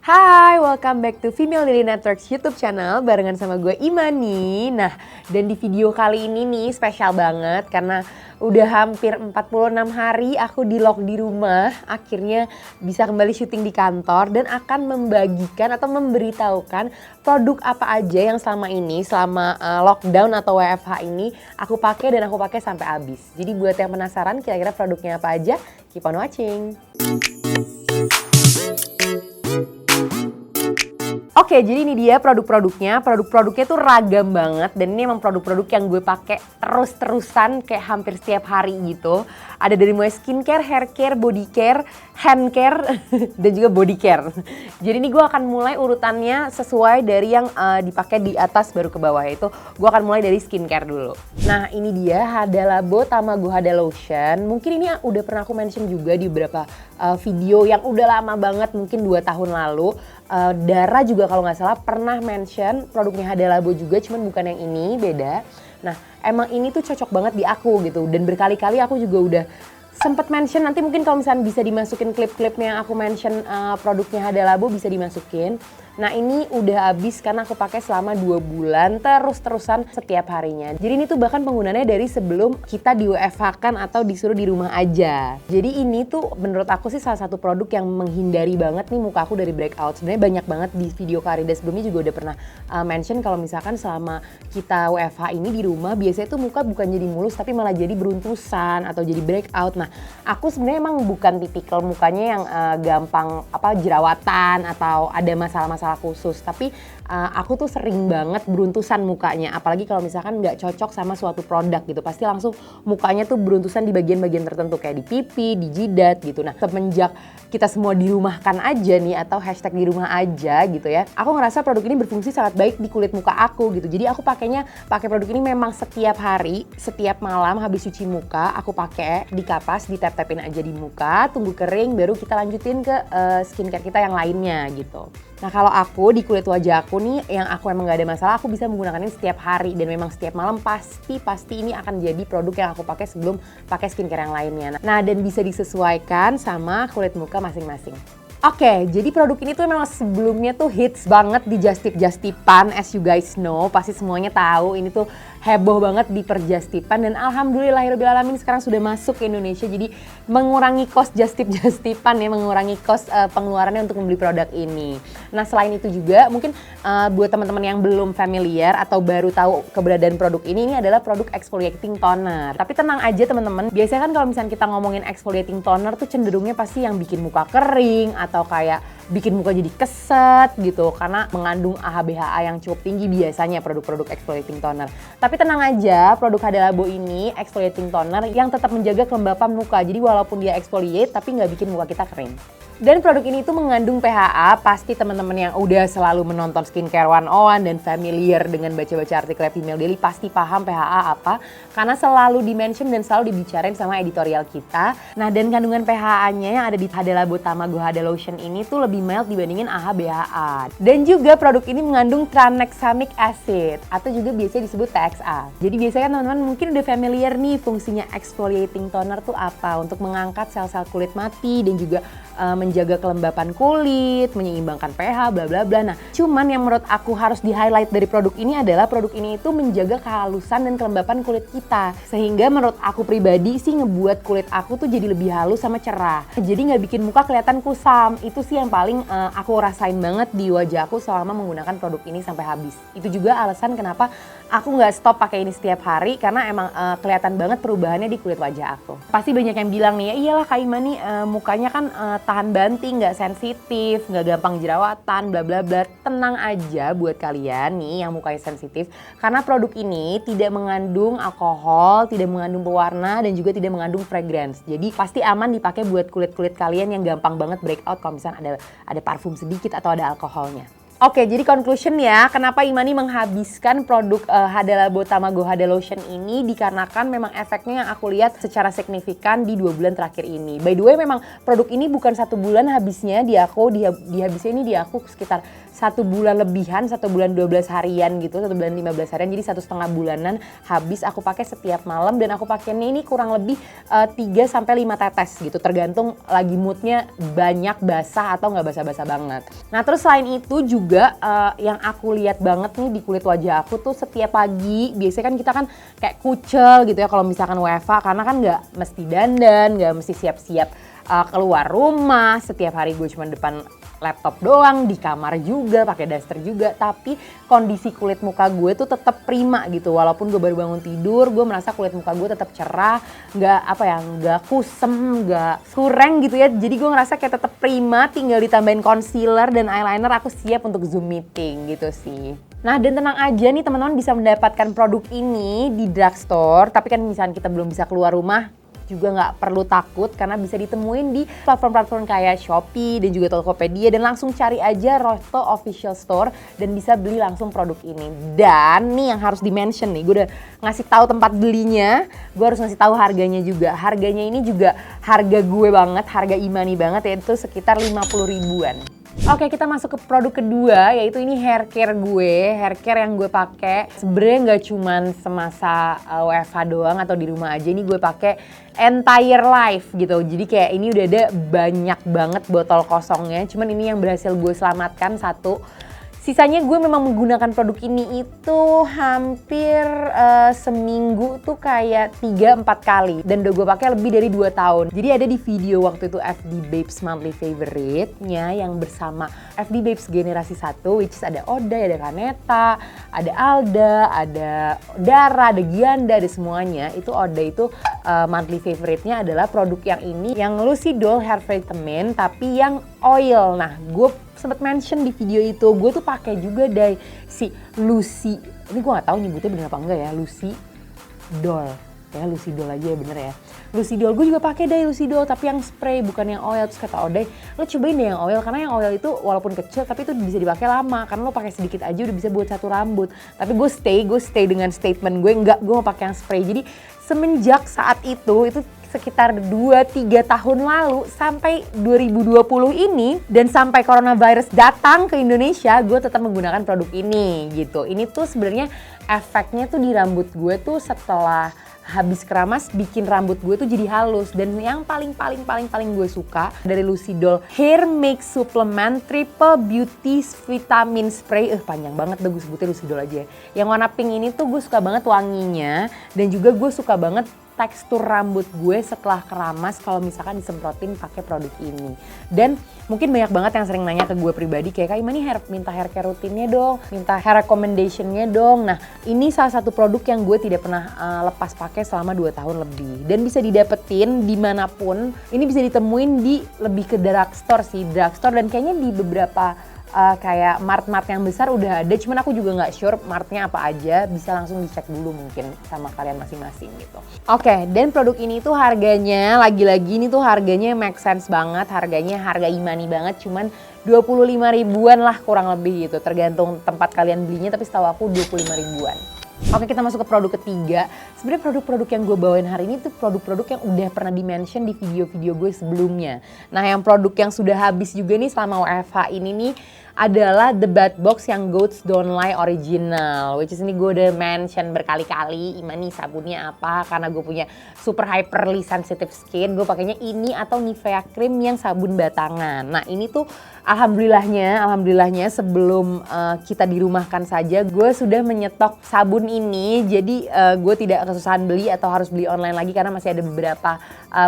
Hai, welcome back to Female Daily Networks YouTube channel barengan sama gue Imani. Nah, dan di video kali ini nih spesial banget karena udah hampir 46 hari aku di-lock di rumah. Akhirnya bisa kembali syuting di kantor dan akan membagikan atau memberitahukan produk apa aja yang selama ini, selama lockdown atau WFH ini aku pakai dan aku pakai sampai habis. Jadi buat yang penasaran kira-kira produknya apa aja, keep on watching. Oke, jadi ini dia produk-produknya. Produk-produknya tuh ragam banget dan ini emang produk-produk yang gue pakai terus-terusan kayak hampir setiap hari gitu. Ada dari mulai skincare, hair care, body care, hand care, dan juga body care. Jadi ini gue akan mulai urutannya sesuai dari yang dipakai di atas baru ke bawah, yaitu gue akan mulai dari skincare dulu. Nah, ini dia Hada Labo Tamago Hada Lotion. Mungkin ini udah pernah aku mention juga di beberapa video yang udah lama banget, mungkin 2 tahun lalu. Dara juga kalau nggak salah pernah mention produknya Hada Labo juga, cuman bukan yang ini, beda. Nah, emang ini tuh cocok banget di aku gitu, dan berkali-kali aku juga udah sempet mention, nanti mungkin kalau misalnya bisa dimasukin klip-klipnya yang aku mention produknya Hada Labo bisa dimasukin. Nah, ini udah habis karena aku pakai selama 2 bulan terus-terusan setiap harinya. Jadi ini tuh bahkan penggunaannya dari sebelum kita di WFH-kan atau disuruh di rumah aja. Jadi ini tuh menurut aku sih salah satu produk yang menghindari banget nih muka aku dari breakout. Sebenarnya banyak banget di video Karida sebelumnya juga udah pernah mention kalau misalkan selama kita WFH ini di rumah biasanya tuh muka bukan jadi mulus tapi malah jadi beruntusan atau jadi breakout. Nah, aku sebenarnya emang bukan tipikal mukanya yang gampang jerawatan atau ada masalah-masalah khusus, tapi aku tuh sering banget beruntusan mukanya, apalagi kalau misalkan nggak cocok sama suatu produk gitu, pasti langsung mukanya tuh beruntusan di bagian-bagian tertentu kayak di pipi, di jidat gitu. Nah, semenjak kita semua dirumahkan aja nih atau hashtag di rumah aja gitu ya, aku ngerasa produk ini berfungsi sangat baik di kulit muka aku gitu. Jadi aku pakai produk ini memang setiap hari, setiap malam habis cuci muka aku pakai, di kapas, ditap-tapin aja di muka, tunggu kering baru kita lanjutin ke skincare kita yang lainnya gitu. Nah, kalau aku di kulit wajah aku nih yang aku emang gak ada masalah, aku bisa menggunakan ini setiap hari dan memang setiap malam pasti ini akan jadi produk yang aku pakai sebelum pakai skincare yang lainnya. Nah, dan bisa disesuaikan sama kulit muka masing-masing. Oke, jadi produk ini tuh memang sebelumnya tuh hits banget di Just-Tipan, as you guys know, pasti semuanya tahu ini tuh heboh banget di Just-Tipan dan alhamdulillahirobbilalamin sekarang sudah masuk ke Indonesia, jadi mengurangi cost Just-Tipan ya, mengurangi cost pengeluarannya untuk membeli produk ini. Nah, selain itu juga mungkin buat teman-teman yang belum familiar atau baru tahu keberadaan produk ini adalah produk exfoliating toner. Tapi tenang aja teman-teman, biasanya kan kalau misalnya kita ngomongin exfoliating toner tuh cenderungnya pasti yang bikin muka kering atau kayak bikin muka jadi keset gitu karena mengandung AHA BHA yang cukup tinggi biasanya produk-produk exfoliating toner. Tapi tenang aja, produk Hada Labo ini exfoliating toner yang tetap menjaga kelembapan muka. Jadi walaupun dia exfoliate tapi nggak bikin muka kita kering. Dan produk ini tuh mengandung PHA, pasti teman-teman yang udah selalu menonton Skincare 101 dan familiar dengan baca-baca artikel Female Daily pasti paham PHA apa, karena selalu di-mention dan selalu dibicarain sama editorial kita. Nah, dan kandungan PHA-nya yang ada di Hada Labo Tamago Hada Lotion ini tuh lebih mild dibandingin AHA BHA. Dan juga produk ini mengandung tranexamic acid atau juga biasanya disebut TXA. Jadi biasanya teman-teman mungkin udah familiar nih fungsinya exfoliating toner tuh apa, untuk mengangkat sel-sel kulit mati dan juga menjaga kelembapan kulit, menyeimbangkan pH, bla bla bla. Nah, cuman yang menurut aku harus di-highlight dari produk ini adalah produk ini itu menjaga kehalusan dan kelembapan kulit kita. Sehingga menurut aku pribadi sih ngebuat kulit aku tuh jadi lebih halus sama cerah. Jadi nggak bikin muka kelihatan kusam. Itu sih yang paling aku rasain banget di wajah aku selama menggunakan produk ini sampai habis. Itu juga alasan kenapa aku nggak stop pakai ini setiap hari karena emang kelihatan banget perubahannya di kulit wajah aku. Pasti banyak yang bilang nih, ya iyalah Kak Imani mukanya kan tahan banting, nggak sensitif, nggak gampang jerawatan, bla bla bla. Tenang aja buat kalian nih yang mukanya sensitif, karena produk ini tidak mengandung alkohol, tidak mengandung pewarna, dan juga tidak mengandung fragrance. Jadi pasti aman dipakai buat kulit-kulit kalian yang gampang banget breakout kalau misalnya ada parfum sedikit atau ada alkoholnya. Oke, jadi conclusion ya, kenapa Imani menghabiskan produk Hada Labo Tamago Hada Lotion ini dikarenakan memang efeknya yang aku lihat secara signifikan di 2 bulan terakhir ini. By the way, memang produk ini bukan 1 bulan habisnya di aku, dihabisnya ini di aku sekitar 1 bulan lebihan, 1 bulan 12 harian gitu, 1 bulan 15 harian, jadi 1,5 bulanan habis aku pakai setiap malam dan aku pakainya ini kurang lebih 3-5 tetes gitu, tergantung lagi moodnya banyak basah atau nggak basah-basah banget. Nah terus selain itu juga yang aku lihat banget nih di kulit wajah aku tuh setiap pagi, biasanya kan kita kan kayak kucel gitu ya kalau misalkan WFH karena kan nggak mesti dandan, nggak mesti siap-siap keluar rumah, setiap hari gue cuma depan laptop doang, di kamar juga, pakai daster juga, tapi kondisi kulit muka gue tuh tetap prima gitu. Walaupun gue baru bangun tidur, gue merasa kulit muka gue tetap cerah, nggak kusem, nggak sureng gitu ya. Jadi gue ngerasa kayak tetap prima, tinggal ditambahin concealer dan eyeliner, aku siap untuk Zoom meeting gitu sih. Nah dan tenang aja nih teman-teman bisa mendapatkan produk ini di drugstore, tapi kan misalnya kita belum bisa keluar rumah, juga nggak perlu takut karena bisa ditemuin di platform-platform kayak Shopee dan juga Tokopedia dan langsung cari aja Rosto Official Store dan bisa beli langsung produk ini. Dan nih yang harus di-mention nih, gue udah ngasih tahu tempat belinya, gue harus ngasih tahu harganya juga. Harganya ini juga harga gue banget, harga Imani banget, yaitu sekitar 50 ribuan. Oke, kita masuk ke produk kedua, yaitu ini hair care gue. Hair care yang gue pakai sebenarnya nggak cuman semasa WFH doang atau di rumah aja. Ini gue pakai entire life gitu. Jadi kayak ini udah ada banyak banget botol kosongnya. Cuman ini yang berhasil gue selamatkan satu. Sisanya gue memang menggunakan produk ini itu hampir seminggu tuh kayak 3-4 kali. Dan udah gue pakai lebih dari 2 tahun. Jadi ada di video waktu itu FD Babes Monthly Favorite-nya yang bersama FD Babes Generasi 1, which is ada Oda, ada Kaneta, ada Alda, ada Dara, ada Gianda, ada semuanya. Itu Oda itu monthly favorite-nya adalah produk yang ini, yang Lucidol Hair Vitamin tapi yang oil. Nah, gue sempet mention di video itu, gue tuh pakai juga dari si Lucy, ini gue gak tahu nyebutnya bener apa enggak ya, Lucidol, ya Lucidol aja ya bener ya. Lucidol, gue juga pakai dari Lucidol tapi yang spray bukan yang oil. Terus kata Oday, lo cobain deh yang oil karena yang oil itu walaupun kecil tapi itu bisa dipakai lama karena lo pakai sedikit aja udah bisa buat 1 rambut. Tapi gue stay dengan statement gue, enggak, gue mau pakai yang spray. Jadi semenjak saat itu sekitar 2-3 tahun lalu sampai 2020 ini dan sampai coronavirus datang ke Indonesia, gue tetap menggunakan produk ini gitu. Ini tuh sebenarnya efeknya tuh di rambut gue tuh setelah habis keramas bikin rambut gue tuh jadi halus. Dan yang paling gue suka dari Lucidol Hair Make Supplement Triple Beauty Vitamin Spray, panjang banget deh gue sebutnya Lucidol aja. Yang warna pink ini tuh gue suka banget wanginya dan juga gue suka banget tekstur rambut gue setelah keramas kalau misalkan disemprotin pakai produk ini. Dan mungkin banyak banget yang sering nanya ke gue pribadi kayak Kak Imani minta hair care rutinnya dong, minta hair recommendationnya dong. Nah ini salah satu produk yang gue tidak pernah lepas pakai selama 2 tahun lebih. Dan bisa didapetin dimanapun, ini bisa ditemuin di lebih ke drugstore sih, drugstore dan kayaknya di beberapa kayak mart-mart yang besar udah ada, cuman aku juga nggak sure martnya apa aja, bisa langsung dicek dulu mungkin sama kalian masing-masing gitu. Oke, dan produk ini tuh harganya, lagi-lagi ini tuh harganya make sense banget, harganya harga Imani banget, cuman 25 ribuan lah kurang lebih gitu, tergantung tempat kalian belinya, tapi setahu aku 25 ribuan. Oke, kita masuk ke produk ketiga. Sebenarnya produk-produk yang gue bawain hari ini tuh produk-produk yang udah pernah di-mention di video-video gue sebelumnya. Nah, yang produk yang sudah habis juga nih selama WFH ini nih adalah The Bath Box yang Goats Don't Lie Original, which is ini gue udah mention berkali-kali. Imani sabunnya apa, karena gue punya super hyperly sensitive skin, gue pakainya ini atau Nivea Cream yang sabun batangan. Nah ini tuh alhamdulillahnya sebelum kita dirumahkan saja gue sudah menyetok sabun ini, jadi gue tidak kesusahan beli atau harus beli online lagi karena masih ada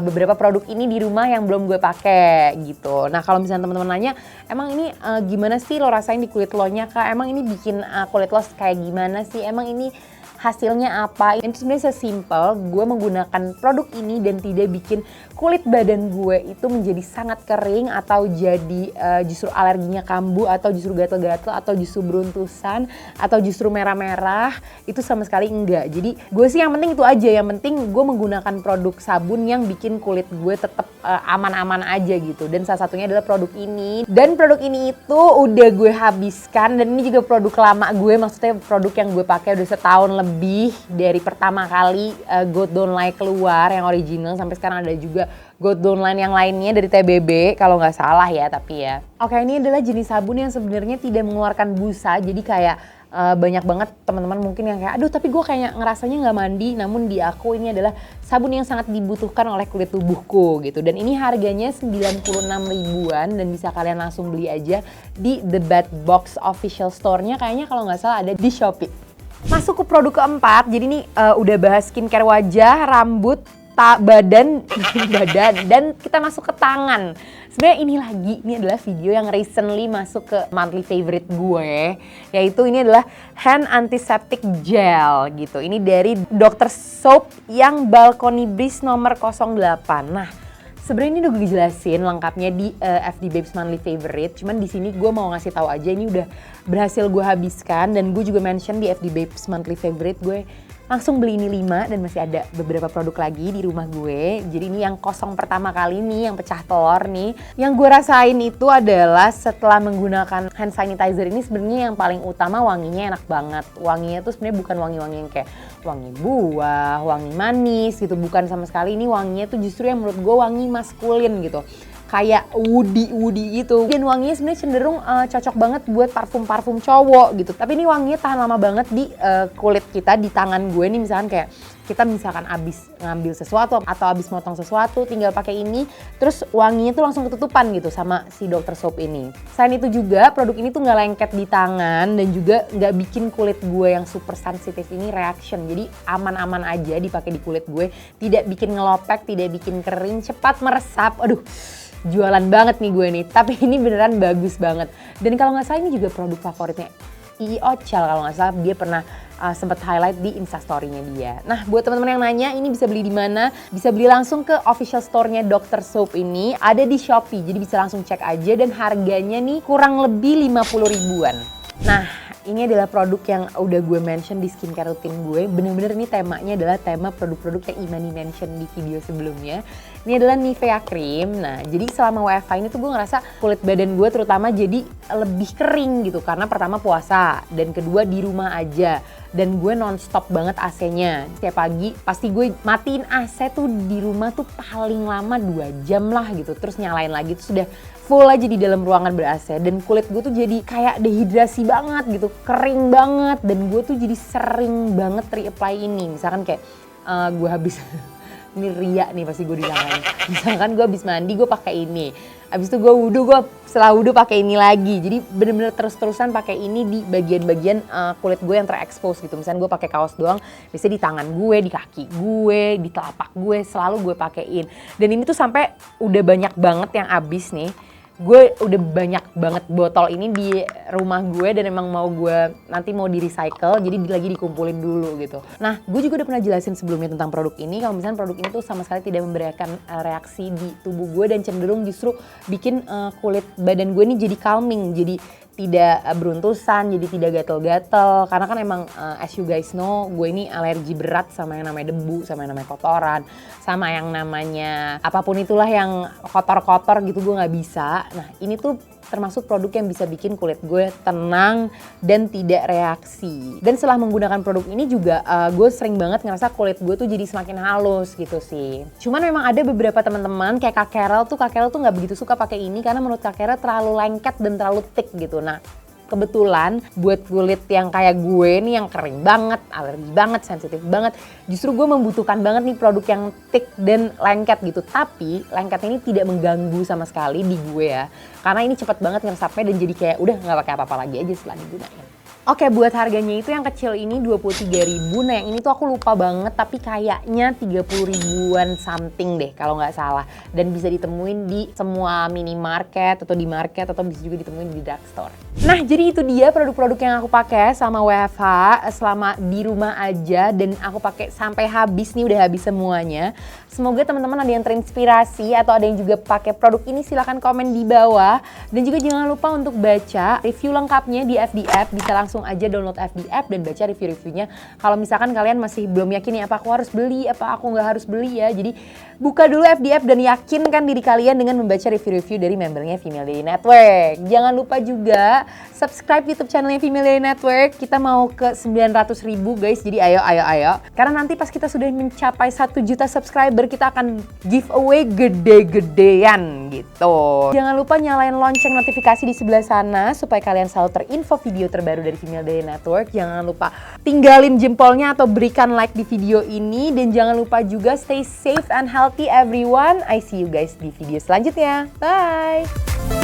beberapa produk ini di rumah yang belum gue pakai gitu. Nah kalau misalnya teman-teman nanya, emang ini gimana sih lo rasain di kulit lo nya Kak? Emang ini bikin kulit lo kayak gimana sih? Emang ini hasilnya apa? Ini sebenarnya sesimpel gue menggunakan produk ini dan tidak bikin kulit badan gue itu menjadi sangat kering atau jadi justru alerginya kambuh atau justru gatel-gatel atau justru beruntusan atau justru merah-merah, itu sama sekali enggak. Jadi gue sih yang penting itu aja, yang penting gue menggunakan produk sabun yang bikin kulit gue tetap aman-aman aja gitu. Dan salah satunya adalah produk ini. Dan produk ini itu udah gue habiskan, dan ini juga produk lama gue, maksudnya produk yang gue pakai udah setahun lebih dari pertama kali Goat Don't Lie keluar yang original. Sampai sekarang ada juga Goat Don't Lie yang lainnya dari TBB kalau nggak salah ya, tapi ya. Oke, ini adalah jenis sabun yang sebenarnya tidak mengeluarkan busa, jadi kayak banyak banget teman-teman mungkin yang kayak aduh tapi gue kayak ngerasanya nggak mandi, namun di aku ini adalah sabun yang sangat dibutuhkan oleh kulit tubuhku gitu. Dan ini harganya 96 ribuan dan bisa kalian langsung beli aja di The Bad Box official store-nya, kayaknya kalau nggak salah ada di Shopee. Masuk ke produk keempat, jadi ini udah bahas skincare wajah, rambut, badan dan kita masuk ke tangan. Sebenarnya ini adalah video yang recently masuk ke monthly favorite gue, yaitu ini adalah hand antiseptic gel gitu. Ini dari Dr. Soap yang Balcony Breeze nomor 08. Nah, sebenarnya ini udah gue jelasin lengkapnya di FD Babes monthly favorite. Cuman di sini gue mau ngasih tahu aja ini udah berhasil gue habiskan, dan gue juga mention di FD Babes monthly favorite gue langsung beli ini 5 dan masih ada beberapa produk lagi di rumah gue. Jadi ini yang kosong pertama kali nih, yang pecah telur nih. Yang gue rasain itu adalah setelah menggunakan hand sanitizer ini sebenarnya yang paling utama wanginya enak banget. Wanginya tuh sebenarnya bukan wangi-wangi yang kayak wangi buah, wangi manis gitu, bukan sama sekali. Ini wanginya tuh justru yang menurut gue wangi maskulin gitu. Kayak woody gitu, dan wanginya sebenarnya cenderung cocok banget buat parfum cowok gitu. Tapi ini wanginya tahan lama banget di kulit kita, di tangan gue nih. Misalkan kayak kita misalkan abis ngambil sesuatu atau abis motong sesuatu, tinggal pakai ini, terus wanginya tuh langsung ketutupan gitu sama si Dr. Soap ini. Selain itu juga produk ini tuh nggak lengket di tangan dan juga nggak bikin kulit gue yang super sensitif ini reaction. Jadi aman-aman aja dipakai di kulit gue, tidak bikin ngelopek, tidak bikin kering, cepat meresap. Aduh, jualan banget nih gue nih, tapi ini beneran bagus banget. Dan kalau nggak salah ini juga produk favoritnya Ii Ochel, kalau nggak salah dia pernah sempat highlight di instastory-nya dia. Nah, buat teman-teman yang nanya ini bisa beli di mana? Bisa beli langsung ke official store-nya Dr. Soap ini, ada di Shopee. Jadi bisa langsung cek aja, dan harganya nih kurang lebih 50 ribuan. Nah, ini adalah produk yang udah gue mention di skincare rutin gue. Bener-bener ini temanya adalah tema produk-produk yang Imani mention di video sebelumnya. Ini adalah Nivea Cream. Nah, jadi selama WFH ini tuh gue ngerasa kulit badan gue terutama jadi lebih kering gitu. Karena pertama puasa, dan kedua di rumah aja. Dan gue non-stop banget AC-nya. Setiap pagi pasti gue matiin AC tuh di rumah tuh paling lama 2 jam lah gitu. Terus nyalain lagi tuh sudah full aja di dalam ruangan ber-AC. Dan kulit gue tuh jadi kayak dehidrasi banget gitu, kering banget. Dan gue tuh jadi sering banget reapply ini. Misalkan kayak gue habis ini ria nih pasti gue disangkain. Misalkan gue habis mandi gue pakai ini. Abis itu gue wudhu, gue setelah wudhu pakai ini lagi. Jadi bener-bener terus-terusan pakai ini di bagian-bagian kulit gue yang terekspos gitu. Misalnya gue pakai kaos doang, biasanya di tangan gue, di kaki gue, di telapak gue, selalu gue pakein. Dan ini tuh sampai udah banyak banget yang abis nih. Gue udah banyak banget botol ini di rumah gue, dan emang nanti mau di recycle, jadi lagi dikumpulin dulu gitu. Nah, gue juga udah pernah jelasin sebelumnya tentang produk ini. Kalau misalnya produk ini tuh sama sekali tidak memberikan reaksi di tubuh gue, dan cenderung justru bikin kulit badan gue ini jadi calming, jadi tidak beruntusan, jadi tidak gatel-gatel. Karena kan emang as you guys know, gue ini alergi berat sama yang namanya debu, sama yang namanya kotoran, sama yang namanya apapun itulah yang kotor-kotor gitu, gue nggak bisa. Nah, ini tuh termasuk produk yang bisa bikin kulit gue tenang dan tidak reaksi. Dan setelah menggunakan produk ini juga gue sering banget ngerasa kulit gue tuh jadi semakin halus gitu sih. Cuman memang ada beberapa teman-teman kayak Kak Carol tuh nggak begitu suka pakai ini karena menurut Kak Carol terlalu lengket dan terlalu thick gitu. Nah, kebetulan buat kulit yang kayak gue nih yang kering banget, alergi banget, sensitif banget, justru gue membutuhkan banget nih produk yang thick dan lengket gitu. Tapi lengket ini tidak mengganggu sama sekali di gue ya, karena ini cepat banget ngeresapnya dan jadi kayak udah nggak pakai apa-apa lagi aja setelah digunain. Oke, buat harganya itu yang kecil ini 23.000. Nah, yang ini tuh aku lupa banget, tapi kayaknya 30 ribuan something deh kalau nggak salah. Dan bisa ditemuin di semua minimarket atau di market, atau bisa juga ditemuin di drugstore. Nah, jadi itu dia produk-produk yang aku pakai selama WFH, selama di rumah aja, dan aku pakai sampai habis nih, udah habis semuanya. Semoga teman-teman ada yang terinspirasi atau ada yang juga pakai produk ini, silahkan komen di bawah. Dan juga jangan lupa untuk baca review lengkapnya di FDF, bisa langsung langsung aja download FB App dan baca review-reviewnya. Kalau misalkan kalian masih belum yakin nih apa aku harus beli, apa aku nggak harus beli ya. Jadi buka dulu FB App dan yakinkan diri kalian dengan membaca review-review dari membernya Female Daily Network. Jangan lupa juga subscribe YouTube channelnya Female Daily Network. Kita mau ke 900.000 guys, jadi ayo. Karena nanti pas kita sudah mencapai 1 juta subscriber, kita akan giveaway gede-gedean gitu. Jangan lupa nyalain lonceng notifikasi di sebelah sana supaya kalian selalu terinfo video terbaru dari Female Daily Network. Jangan lupa tinggalin jempolnya atau berikan like di video ini. Dan jangan lupa juga stay safe and healthy everyone. I see you guys di video selanjutnya. Bye!